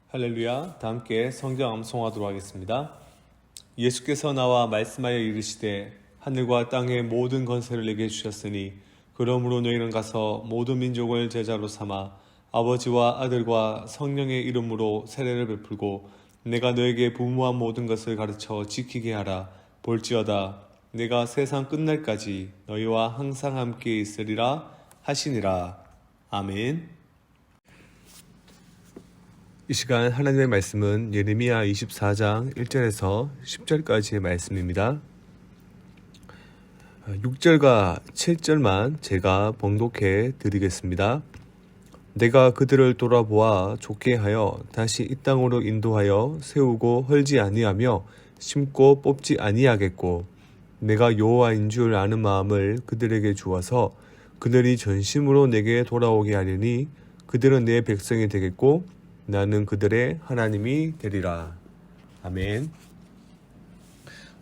할렐루야. 다 함께 성경 암송하도록 하겠습니다. 예수께서 나와 말씀하여 이르시되 하늘과 땅의 모든 권세를 내게 주셨으니 그러므로 너희는 가서 모든 민족을 제자로 삼아 아버지와 아들과 성령의 이름으로 세례를 베풀고 내가 너에게 부모한 모든 것을 가르쳐 지키게 하라. 볼지어다 내가 세상 끝날까지 너희와 항상 함께 있으리라 하시니라. 아멘. 이 시간 하나님의 말씀은 예레미야 24장 1절에서 10절까지의 말씀입니다. 6절과 7절만 제가 봉독해 드리겠습니다. 내가 그들을 돌아보아 좋게 하여 다시 이 땅으로 인도하여 세우고 헐지 아니하며 심고 뽑지 아니하겠고 내가 여호와인 줄 아는 마음을 그들에게 주어서 그들이 전심으로 내게 돌아오게 하리니 그들은 내 백성이 되겠고 나는 그들의 하나님이 되리라. 아멘.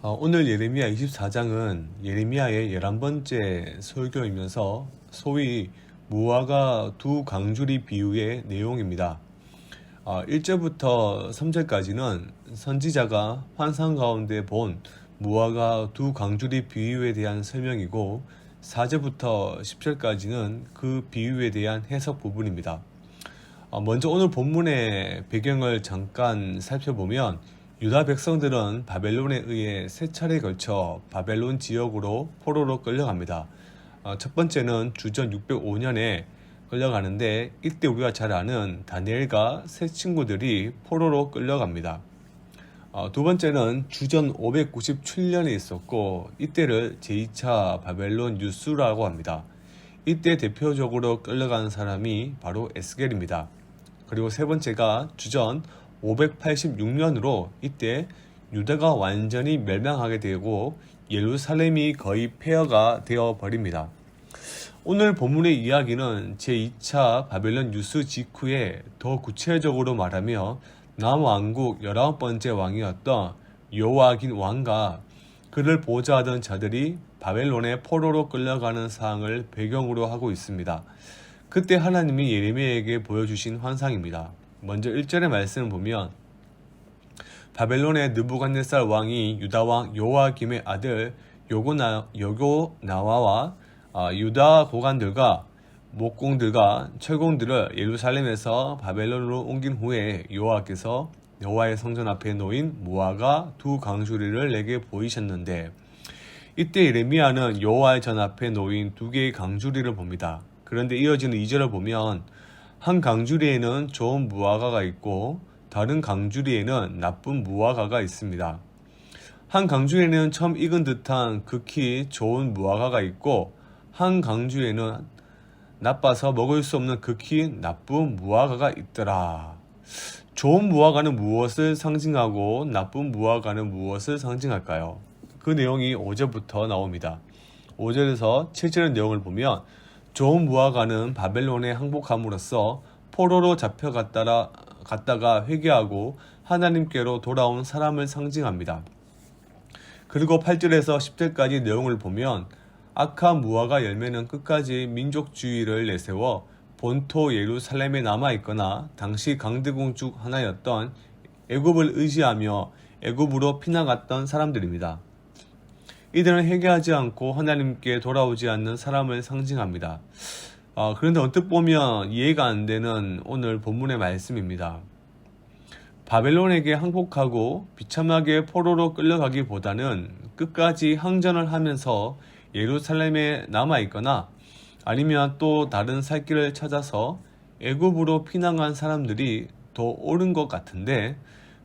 오늘 예레미야 24장은 예레미야의 11번째 설교이면서 소위 무화과 두 강주리 비유의 내용입니다. 1절부터 3절까지는 선지자가 환상 가운데 본 무화과 두 강주리 비유에 대한 설명이고 4절부터 10절까지는 그 비유에 대한 해석 부분입니다. 먼저 오늘 본문의 배경을 잠깐 살펴보면 유다 백성들은 바벨론에 의해 세 차례에 걸쳐 바벨론 지역으로 포로로 끌려갑니다. 첫 번째는 주전 605년에 끌려가는데 이때 우리가 잘 아는 다니엘과 세 친구들이 포로로 끌려갑니다. 두 번째는 주전 597년에 있었고 이때를 제2차 바벨론 유수라고 합니다. 이때 대표적으로 끌려간 사람이 바로 에스겔입니다. 그리고 세 번째가 주전 586년으로 이때 유다가 완전히 멸망하게 되고 예루살렘이 거의 폐허가 되어 버립니다. 오늘 본문의 이야기는 제2차 바벨론 유수 직후에 더 구체적으로 말하며 남왕국 19번째 왕이었던 요아긴 왕과 그를 보좌하던 자들이 바벨론의 포로로 끌려가는 상황을 배경으로 하고 있습니다. 그때 하나님이 예레미야에게 보여주신 환상입니다. 먼저 1절의 말씀을 보면 바벨론의 느부갓네살 왕이 유다 왕 요아김의 아들 요고나와와 유다 고관들과 목공들과 철공들을 예루살렘에서 바벨론으로 옮긴 후에 여호와께서 여호와의 성전 앞에 놓인 무화과 두 강주리를 내게 보이셨는데 이때 예레미야는 여호와의 전 앞에 놓인 두 개의 강주리를 봅니다. 그런데 이어지는 2절을 보면 한 강주리에는 좋은 무화과가 있고 다른 강주리에는 나쁜 무화과가 있습니다. 한 강주리에는 처음 익은 듯한 극히 좋은 무화과가 있고 한 강주리에는 나빠서 먹을 수 없는 극히 나쁜 무화과가 있더라. 좋은 무화과는 무엇을 상징하고 나쁜 무화과는 무엇을 상징할까요? 그 내용이 5절부터 나옵니다. 5절에서 7절의 내용을 보면 좋은 무화과는 바벨론에 항복함으로써 포로로 잡혀갔다가 회개하고 하나님께로 돌아온 사람을 상징합니다. 그리고 8절에서 10절까지 내용을 보면 악한 무화과 열매는 끝까지 민족주의를 내세워 본토 예루살렘에 남아있거나 당시 강대국 중 하나였던 애굽을 의지하며 애굽으로 피난갔던 사람들입니다. 이들은 회개하지 않고 하나님께 돌아오지 않는 사람을 상징합니다. 그런데 언뜻 보면 이해가 안 되는 오늘 본문의 말씀입니다. 바벨론에게 항복하고 비참하게 포로로 끌려가기보다는 끝까지 항전을 하면서 예루살렘에 남아있거나 아니면 또 다른 살 길을 찾아서 애굽으로 피난간 사람들이 더 옳은 것 같은데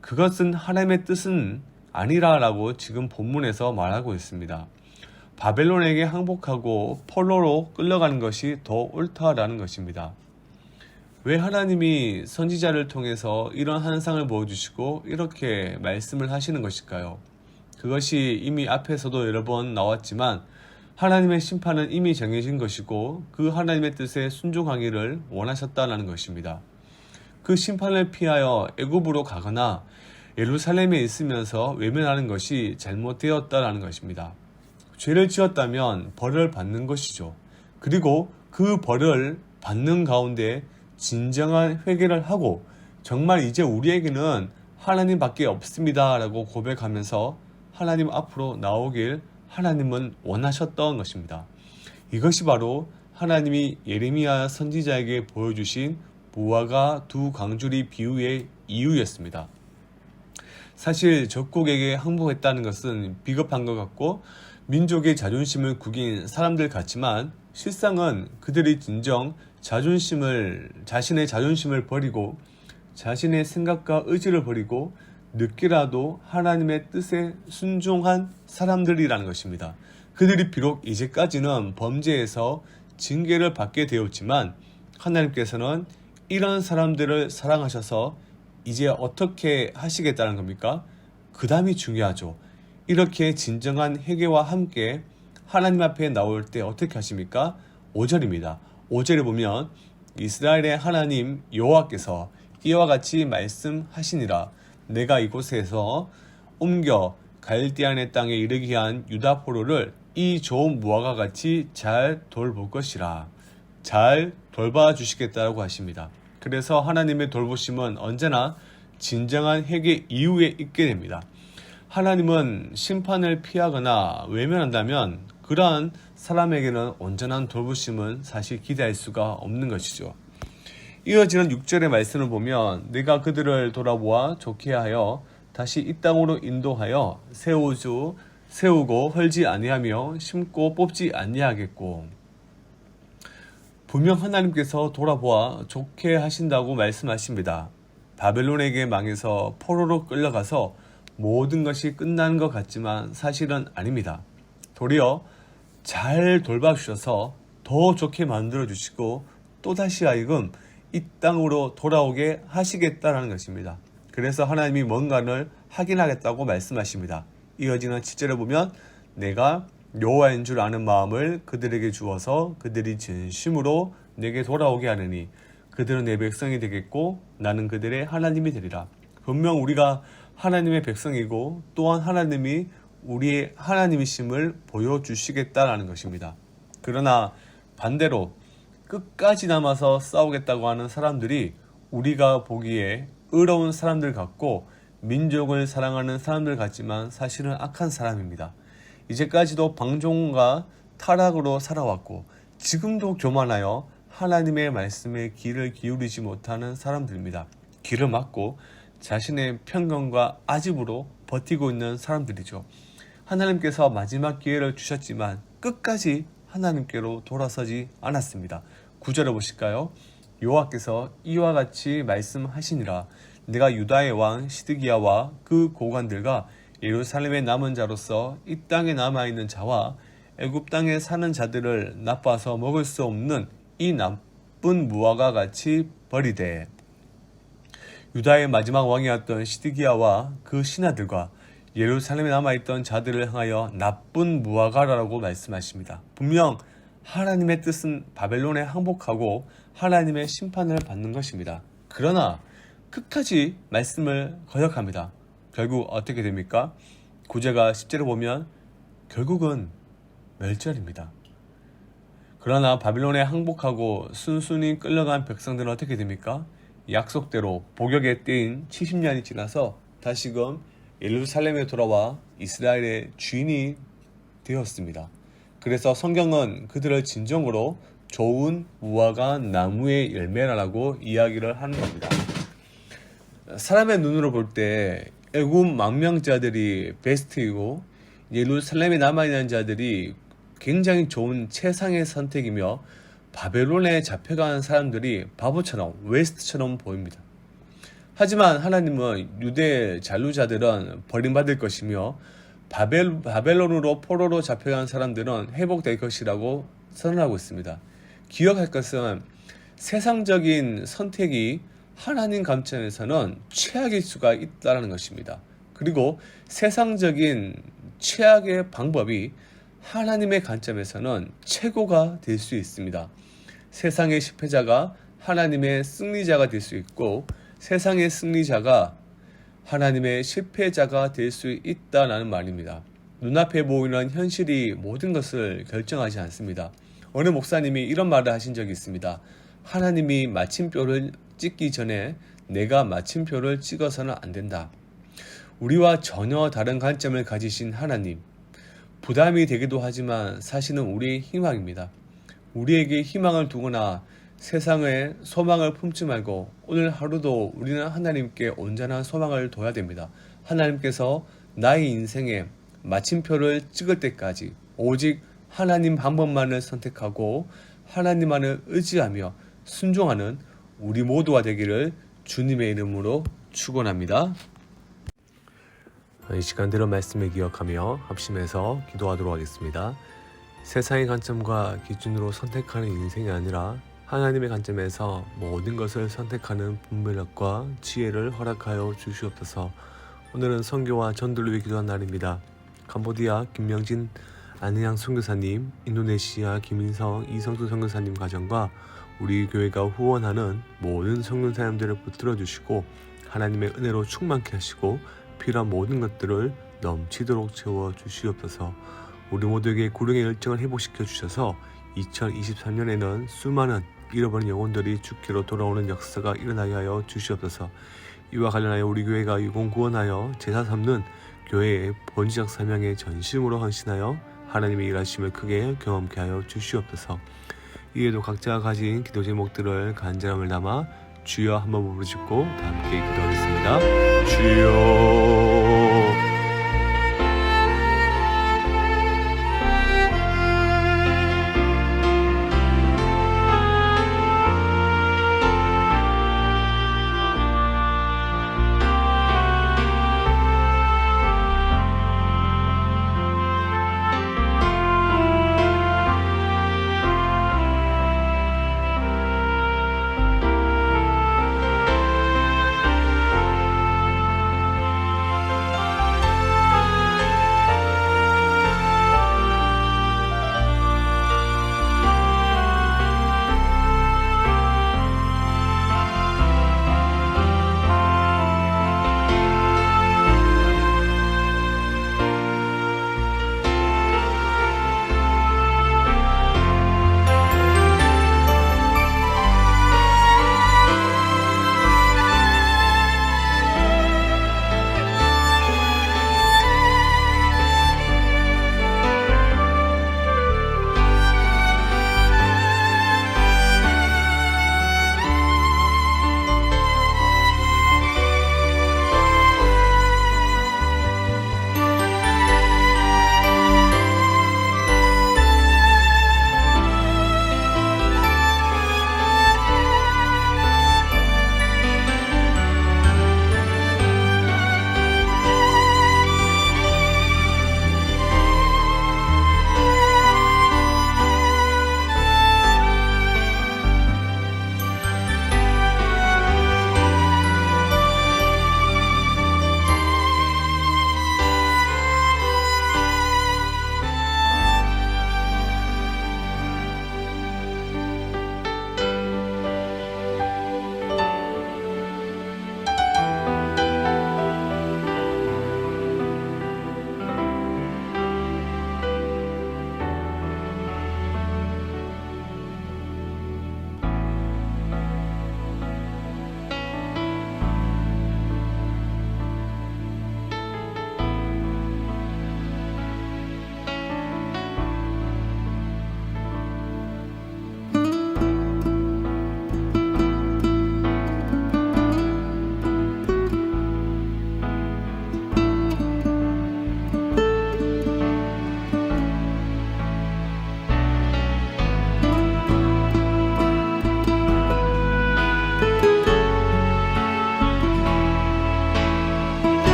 그것은 하나님의 뜻은 아니라라고 지금 본문에서 말하고 있습니다. 바벨론에게 항복하고 포로로 끌려가는 것이 더 옳다라는 것입니다. 왜 하나님이 선지자를 통해서 이런 환상을 보여주시고 이렇게 말씀을 하시는 것일까요? 그것이 이미 앞에서도 여러 번 나왔지만 하나님의 심판은 이미 정해진 것이고 그 하나님의 뜻에 순종하기를 원하셨다는 것입니다. 그 심판을 피하여 애굽으로 가거나 예루살렘에 있으면서 외면하는 것이 잘못되었다는 것입니다. 죄를 지었다면 벌을 받는 것이죠. 그리고 그 벌을 받는 가운데 진정한 회개를 하고 정말 이제 우리에게는 하나님밖에 없습니다 라고 고백하면서 하나님 앞으로 나오길 하나님은 원하셨던 것입니다. 이것이 바로 하나님이 예레미야 선지자에게 보여주신 무화과 두 광주리 비유의 이유였습니다. 사실 적국에게 항복했다는 것은 비겁한 것 같고 민족의 자존심을 구긴 사람들 같지만 실상은 그들이 진정 자신의 자존심을 버리고 자신의 생각과 의지를 버리고 늦게라도 하나님의 뜻에 순종한 사람들이라는 것입니다. 그들이 비록 이제까지는 범죄에서 징계를 받게 되었지만 하나님께서는 이런 사람들을 사랑하셔서 이제 어떻게 하시겠다는 겁니까? 그 다음이 중요하죠. 이렇게 진정한 회개와 함께 하나님 앞에 나올 때 어떻게 하십니까? 5절입니다. 5절에 보면 이스라엘의 하나님 여호와께서 이와 같이 말씀하시니라. 내가 이곳에서 옮겨 갈대아의 땅에 이르게 한 유다 포로를 이 좋은 무화과 같이 잘 돌볼 것이라. 잘 돌봐 주시겠다고 하십니다. 그래서 하나님의 돌보심은 언제나 진정한 회개 이후에 있게 됩니다. 하나님은 심판을 피하거나 외면한다면 그러한 사람에게는 온전한 돌보심은 사실 기대할 수가 없는 것이죠. 이어지는 6절의 말씀을 보면 내가 그들을 돌아보아 좋게 하여 다시 이 땅으로 인도하여 세우고 헐지 아니하며 심고 뽑지 아니하겠고. 분명 하나님께서 돌아보아 좋게 하신다고 말씀하십니다. 바벨론에게 망해서 포로로 끌려가서 모든 것이 끝난 것 같지만 사실은 아닙니다. 도리어 잘 돌봐주셔서 더 좋게 만들어주시고 또다시 하여금 이 땅으로 돌아오게 하시겠다라는 것입니다. 그래서 하나님이 뭔가를 하긴 하겠다고 말씀하십니다. 이어지는 7절에 보면 내가 여호와인 줄 아는 마음을 그들에게 주어서 그들이 진심으로 내게 돌아오게 하느니 그들은 내 백성이 되겠고 나는 그들의 하나님이 되리라. 분명 우리가 하나님의 백성이고 또한 하나님이 우리의 하나님이심을 보여주시겠다라는 것입니다. 그러나 반대로 끝까지 남아서 싸우겠다고 하는 사람들이 우리가 보기에 의로운 사람들 같고 민족을 사랑하는 사람들 같지만 사실은 악한 사람입니다. 이제까지도 방종과 타락으로 살아왔고 지금도 교만하여 하나님의 말씀에 귀를 기울이지 못하는 사람들입니다. 귀를 막고 자신의 편견과 아집으로 버티고 있는 사람들이죠. 하나님께서 마지막 기회를 주셨지만 끝까지 하나님께로 돌아서지 않았습니다. 9절을 보실까요? 여호와께서 이와 같이 말씀하시니라. 내가 유다의 왕 시드기야와 그 고관들과 예루살렘의 남은 자로서 이 땅에 남아있는 자와 애굽 땅에 사는 자들을 나빠서 먹을 수 없는 이 나쁜 무화과 같이 버리되. 유다의 마지막 왕이었던 시드기야와 그 신하들과 예루살렘에 남아있던 자들을 향하여 나쁜 무화과라고 말씀하십니다. 분명 하나님의 뜻은 바벨론에 항복하고 하나님의 심판을 받는 것입니다. 그러나 끝까지 말씀을 거역합니다. 결국 어떻게 됩니까? 9절과 10절을 보면 결국은 멸절입니다. 그러나 바빌론에 항복하고 순순히 끌려간 백성들은 어떻게 됩니까? 약속대로 복역의 때인 70년이 지나서 다시금 예루살렘에 돌아와 이스라엘의 주인이 되었습니다. 그래서 성경은 그들을 진정으로 좋은 무화과 나무의 열매라고 이야기를 하는 겁니다. 사람의 눈으로 볼 때 애굽 망명자들이 베스트이고 예루살렘에 남아있는 자들이 굉장히 좋은 최상의 선택이며 바벨론에 잡혀간 사람들이 바보처럼 웨스트처럼 보입니다. 하지만 하나님은 유대 잔류자들은 버림받을 것이며 바벨론으로 포로로 잡혀간 사람들은 회복될 것이라고 선언하고 있습니다. 기억할 것은 세상적인 선택이 하나님 관점에서는 최악일 수가 있다는 것입니다. 그리고 세상적인 최악의 방법이 하나님의 관점에서는 최고가 될 수 있습니다. 세상의 실패자가 하나님의 승리자가 될 수 있고 세상의 승리자가 하나님의 실패자가 될 수 있다는 말입니다. 눈앞에 보이는 현실이 모든 것을 결정하지 않습니다. 어느 목사님이 이런 말을 하신 적이 있습니다. 하나님이 마침표를 찍기 전에 내가 마침표를 찍어서는 안 된다. 우리와 전혀 다른 관점을 가지신 하나님, 부담이 되기도 하지만 사실은 우리의 희망입니다. 우리에게 희망을 두거나 세상에 소망을 품지 말고 오늘 하루도 우리는 하나님께 온전한 소망을 둬야 됩니다. 하나님께서 나의 인생에 마침표를 찍을 때까지 오직 하나님 한 번만을 선택하고 하나님만을 의지하며 순종하는 우리 모두가 되기를 주님의 이름으로 축원합니다. 이 시간대로 말씀을 기억하며 합심해서 기도하도록 하겠습니다. 세상의 관점과 기준으로 선택하는 인생이 아니라 하나님의 관점에서 모든 것을 선택하는 분별력과 지혜를 허락하여 주시옵소서. 오늘은 선교와 전도를 위해 기도한 날입니다. 캄보디아 김명진 안혜양 선교사님, 인도네시아 김인성 이성수 선교사님 가정과 우리 교회가 후원하는 모든 선교사님들을 붙들어 주시고 하나님의 은혜로 충만케 하시고 필요한 모든 것들을 넘치도록 채워 주시옵소서. 우리 모두에게 구령의 열정을 회복시켜 주셔서 2023년에는 수많은 잃어버린 영혼들이 주께로 돌아오는 역사가 일어나게 하여 주시옵소서. 이와 관련하여 우리 교회가 유공구원하여 제사 삼는 교회의 본질적 사명에 전심으로 헌신하여 하나님의 일하심을 크게 경험케 하여 주시옵소서. 이에도 각자가 가진 기도 제목들을 간절함을 담아 주여 한번 부르짖고 다 함께 기도하겠습니다. 주여